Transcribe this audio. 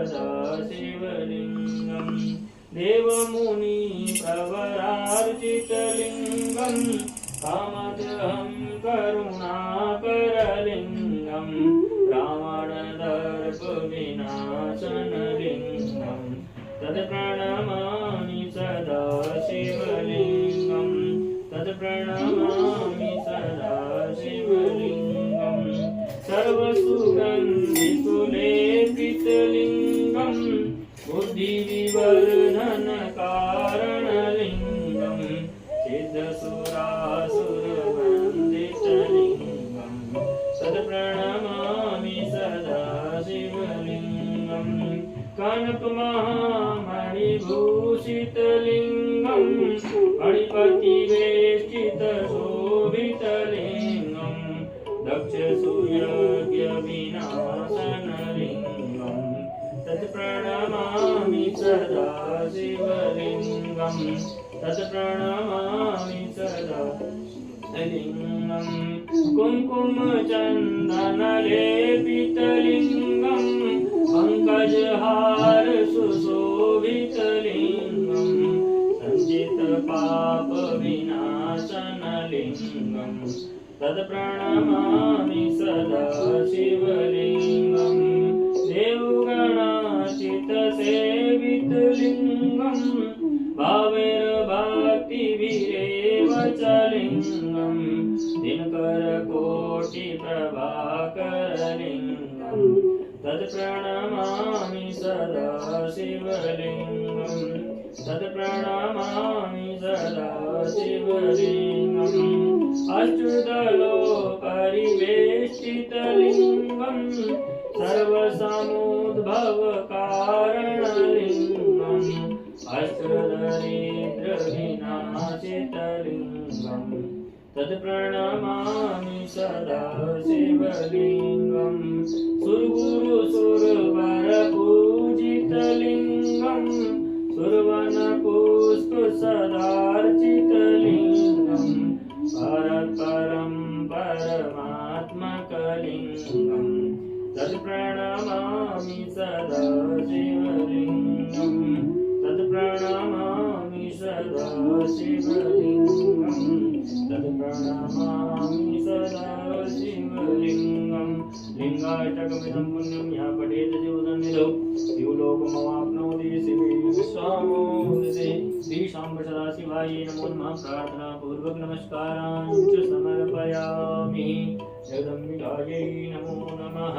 सदा शिवलिङ्गम् देवमुनि प्रवरार्चितलिङ्गम् कामदहं करुणाकरलिङ्गम् रावणदर्पविनाशनलिङ्गम् तत्प्रणमामि सदा शिवलिङ्गम् तत्प्रणमामि सदा शिवलिङ्गम् सर्वसुगन्धिकुलेपितलिङ्गम् बुद्धिविवर्धनकारणलिङ्गम् सिद्धसुरासुरवन्दितलिङ्गम् तत्प्रणमामि सदा शिवलिङ्गम् कनकमहामणिभूषितलिङ्गम् मणिपतिवेष्टितशोभितलिङ्गम् दक्षसूयज्ञविनाशनलिङ्गम् तत्प्रणमामि सदा शिवलिङ्गम् तत्प्रणमामि सदा लिङ्गम् कुङ्कुमचन्दनलेपितलिङ्गम् पङ्कजहार सुशोभितलिङ्गम् सञ्चितपापविनाशनलिङ्गम् तत्प्रणमामि सदा शिवलिङ्गम् देवगणाचितसेवितलिङ्गम् भावैर्भक्तिभिरेव च लिङ्गम् दिनकरकोटिप्रभाकरलिङ्गम् तत्प्रणमामि सदा शिवलिङ्गम् तत्प्रणमामि सदा शिवलिङ्गम् अच्युतलोकपरिवेष्टितलिङ्गम् सर्वसमुद्भवकारणलिङ्गम् अष्टदरिद्रविनाशितलिङ्गम् तत्प्रणमामि सदा शिवलिङ्गम् सुरगुरुसुरवरपूजितलिङ्गम् सुरवनपुष्पसदार्चितलिङ्गम् परपरं परमात्मकलिङ्गम् तत्प्रणमामि सदा शिवलिङ्गम् तत्प्रणमामि सदा शिवलिङ्गम् तत्प्रणमामि सदा शिवलिङ्गम् लिङ्गाष्टकमिदं पुण्यं यः पठेत जीवदन्निधौ शिवलोकमवाप्नोति शिवेश्वरामोदिते श्रीशाम्ब सदाशिवाय नमो नमः प्रार्थना पूर्वक नमस्कारान् च समर्पयामि जगदम्बिकायै नमो नमः।